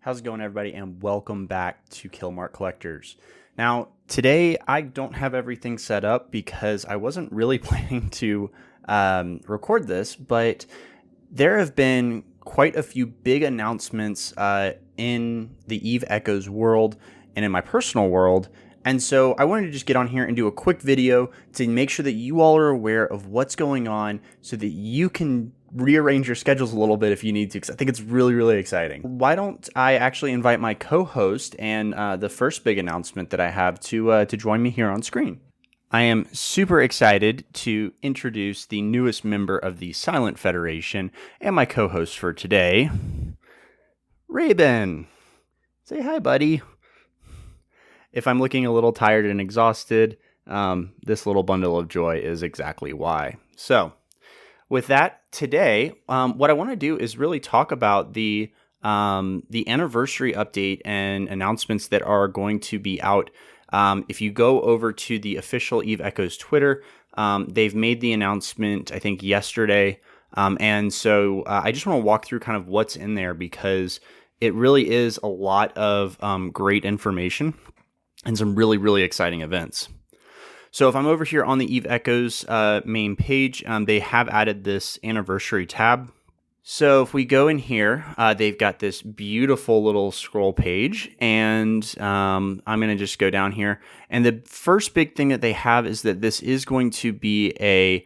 How's it going, everybody, and welcome back to Killmark Collectors. Now, today I don't have everything set up because I wasn't really planning to record this, but there have been quite a few big announcements in the Eve Echoes world and in my personal world. And so I wanted to just get on here and do a quick video to make sure that you all are aware of what's going on so that you can rearrange your schedules a little bit if you need to, because I think it's really, really exciting. Why don't I actually invite my co-host and the first big announcement that I have to join me here on screen. I am super excited to introduce the newest member of the Silent Federation and my co-host for today, Raven. Say hi, buddy. If I'm looking a little tired and exhausted, this little bundle of joy is exactly why. So, with that, today, what I want to do is really talk about the anniversary update and announcements that are going to be out. If you go over to the official Eve Echoes Twitter, they've made the announcement, I think, yesterday. And so I just want to walk through kind of what's in there because it really is a lot of great information and some really, really exciting events. So if I'm over here on the Eve Echoes main page, they have added this anniversary tab. So if we go in here, they've got this beautiful little scroll page, and I'm going to just go down here. And the first big thing that they have is that this is going to be a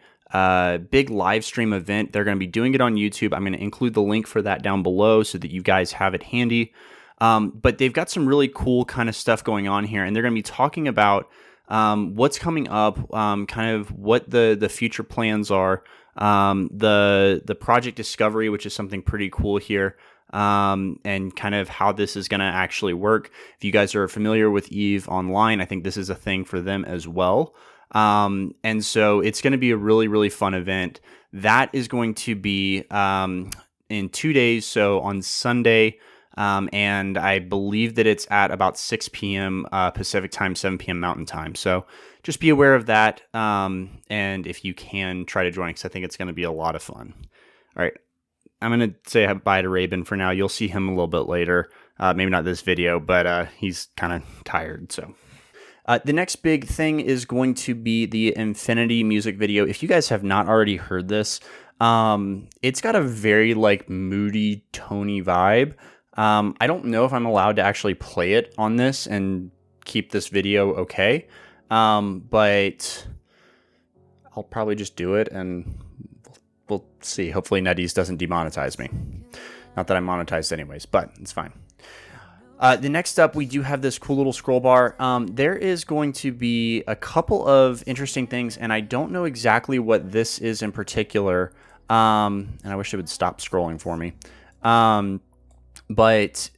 big live stream event. They're going to be doing it on YouTube. I'm going to include the link for that down below so that you guys have it handy. But they've got some really cool kind of stuff going on here, and they're going to be talking about what's coming up, kind of what the future plans are, the project discovery, which is something pretty cool here, and kind of how this is going to actually work. If you guys are familiar with Eve Online, I think this is a thing for them as well. And so it's going to be a really, really fun event. That is going to be in 2 days, so on Sunday. And I believe that it's at about 6 p.m. Pacific time, 7 p.m. Mountain time. So just be aware of that. And if you can, try to join, because I think it's going to be a lot of fun. All right. I'm going to say bye to Raven for now. You'll see him a little bit later. Maybe not this video, but he's kind of tired. So the next big thing is going to be the Infinity music video. If you guys have not already heard this, it's got a very moody, tony vibe. I don't know if I'm allowed to actually play it on this and keep this video okay, but I'll probably just do it and we'll see. Hopefully Netease doesn't demonetize me. Not that I'm monetized anyways, but it's fine. The next up, we do have this cool little scroll bar. There is going to be a couple of interesting things, and I don't know exactly what this is in particular, and I wish it would stop scrolling for me. But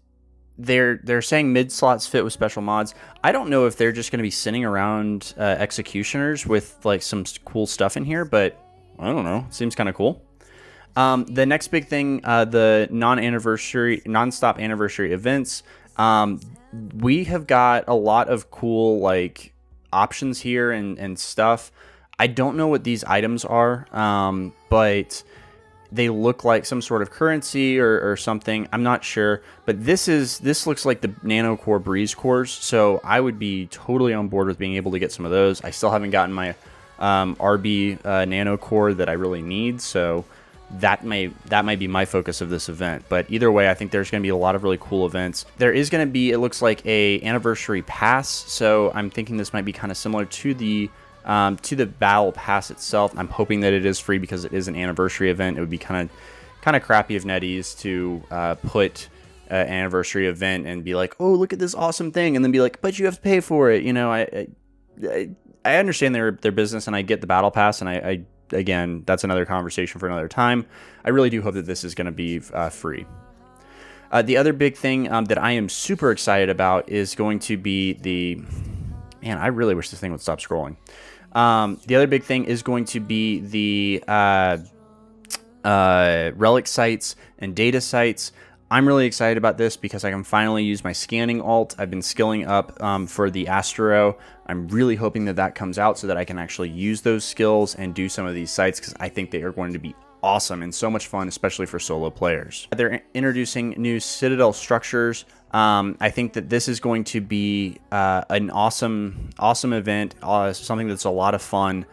they're saying mid slots fit with special mods. I don't know if they're just going to be sitting around executioners with some cool stuff in here, but I don't know. It seems kind of cool. The next big thing, the non-stop anniversary events. We have got a lot of cool options here and stuff. I don't know what these items are, but they look like some sort of currency or something. I'm not sure, but this looks like the Nano Core Breeze cores, so I would be totally on board with being able to get some of those. I still haven't gotten my RB Nano Core that I really need, so that might be my focus of this event. But either way, I think there's going to be a lot of really cool events. There is going to be, it looks like, a anniversary pass, so I'm thinking this might be kind of similar to the battle pass itself. I'm hoping that it is free because it is an anniversary event. It would be kind of crappy of Netease to put an anniversary event and be like, oh, look at this awesome thing, and then be like, but you have to pay for it. You know, I understand their business, and I get the battle pass, and I again, that's another conversation for another time. I really do hope that this is going to be free. The other big thing that I am super excited about is going to be the... Man, I really wish this thing would stop scrolling. The other big thing is going to be the Relic Sites and Data Sites. I'm really excited about this because I can finally use my scanning alt. I've been skilling up for the Astro. I'm really hoping that that comes out so that I can actually use those skills and do some of these sites, because I think they are going to be awesome and so much fun, especially for solo players. They're introducing new Citadel Structures. I think that this is going to be an awesome event, something that's a lot of fun,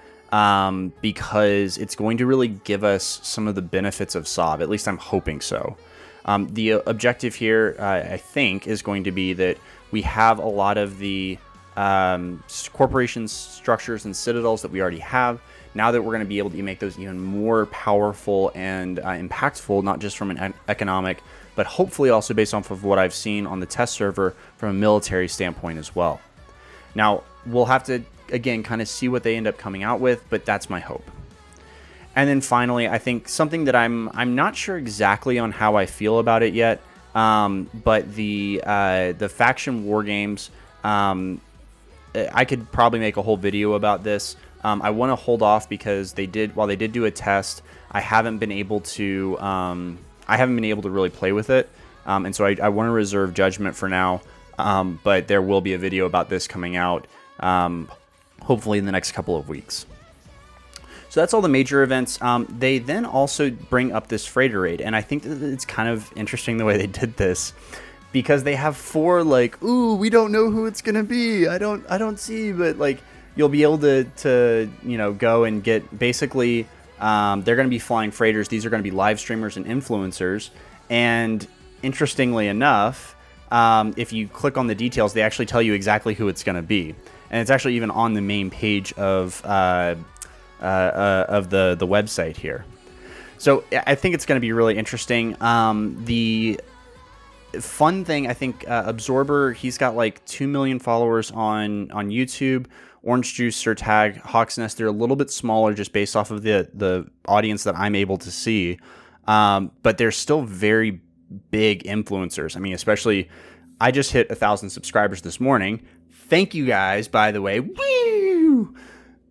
because it's going to really give us some of the benefits of SOV. At least I'm hoping so. The objective here, I think, is going to be that we have a lot of the corporation structures and citadels that we already have. Now that we're going to be able to make those even more powerful and impactful, not just from an economic, but hopefully also based off of what I've seen on the test server from a military standpoint as well. Now, we'll have to, again, kind of see what they end up coming out with, but that's my hope. And then finally, I think something that I'm not sure exactly on how I feel about it yet, but the faction war games, I could probably make a whole video about this. I want to hold off because while they did do a test, I haven't been able to really play with it, and so I want to reserve judgment for now. But there will be a video about this coming out, hopefully in the next couple of weeks. So that's all the major events. They then also bring up this freighter raid, and I think that it's kind of interesting the way they did this, because they have 4 like, ooh, we don't know who it's gonna be. I don't see, but like you'll be able to go and get basically. They're going to be flying freighters. These are going to be live streamers and influencers. And interestingly enough, if you click on the details, they actually tell you exactly who it's going to be, and it's actually even on the main page of the website here. So I think it's going to be really interesting. The fun thing, I think, Absorber, he's got like 2 million followers on YouTube. Orange Juice, Sir Tag, Hawk's Nest, they're a little bit smaller just based off of the audience that I'm able to see. But they're still very big influencers. I mean, especially, I just hit 1,000 subscribers this morning. Thank you guys, by the way. Woo!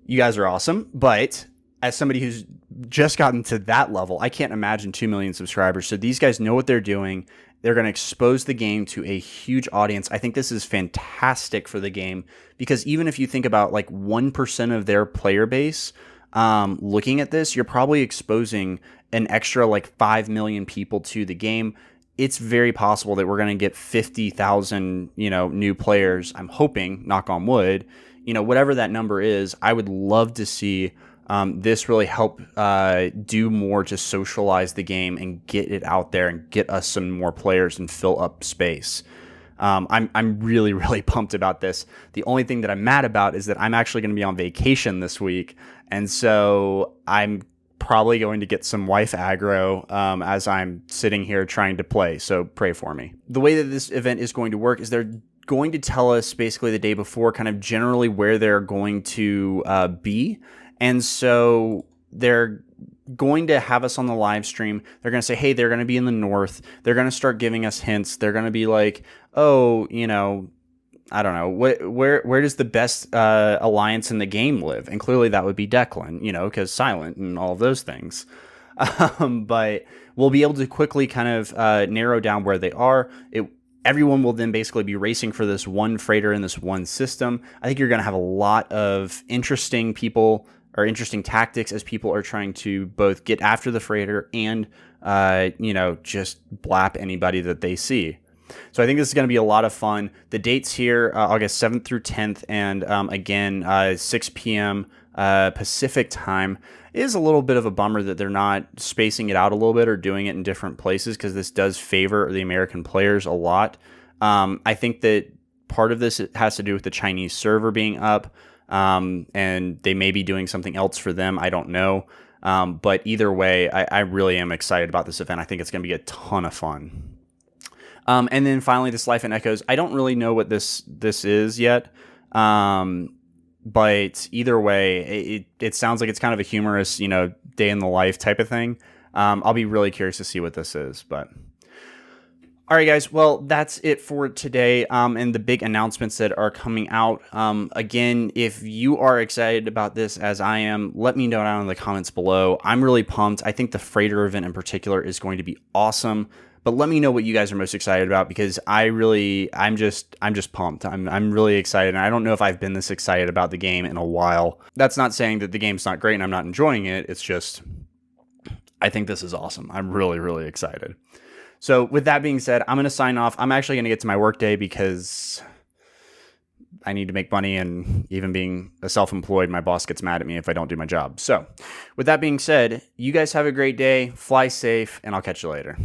You guys are awesome. But as somebody who's just gotten to that level, I can't imagine 2 million subscribers. So these guys know what they're doing. They're going to expose the game to a huge audience. I think this is fantastic for the game, because even if you think about like 1% of their player base looking at this, you're probably exposing an extra like 5 million people to the game. It's very possible that we're going to get 50,000, new players. I'm hoping, knock on wood, whatever that number is. I would love to see this really help do more to socialize the game and get it out there and get us some more players and fill up space. I'm really, really pumped about this. The only thing that I'm mad about is that I'm actually going to be on vacation this week, and so I'm probably going to get some wife aggro as I'm sitting here trying to play, so pray for me. The way that this event is going to work is they're going to tell us basically the day before kind of generally where they're going to be. And so they're going to have us on the live stream. They're going to say, hey, they're going to be in the north. They're going to start giving us hints. They're going to be like, oh, I don't know, where does the best alliance in the game live? And clearly that would be Declan, because silent and all of those things. But we'll be able to quickly kind of narrow down where they are. Everyone will then basically be racing for this one freighter in this one system. I think you're going to have a lot of interesting people or interesting tactics as people are trying to both get after the freighter and, just blap anybody that they see. So I think this is going to be a lot of fun. The dates here, August 7th through 10th, and again, 6 p.m. Pacific time. Is a little bit of a bummer that they're not spacing it out a little bit or doing it in different places, because this does favor the American players a lot. I think that part of this has to do with the Chinese server being up, and they may be doing something else for them. I don't know. But either way, I really am excited about this event. I think it's going to be a ton of fun. And then finally, this Life and Echoes. I don't really know what this is yet. But either way, it sounds like it's kind of a humorous, day in the life type of thing. I'll be really curious to see what this is. But all right, guys. Well, that's it for today. And the big announcements that are coming out. Again, if you are excited about this as I am, let me know down in the comments below. I'm really pumped. I think the freighter event in particular is going to be awesome. But let me know what you guys are most excited about, because I'm just pumped. I'm really excited, and I don't know if I've been this excited about the game in a while. That's not saying that the game's not great and I'm not enjoying it. It's just I think this is awesome. I'm really, really excited. So with that being said, I'm going to sign off. I'm actually going to get to my workday because I need to make money, and even being a self-employed, my boss gets mad at me if I don't do my job. So with that being said, you guys have a great day, fly safe, and I'll catch you later.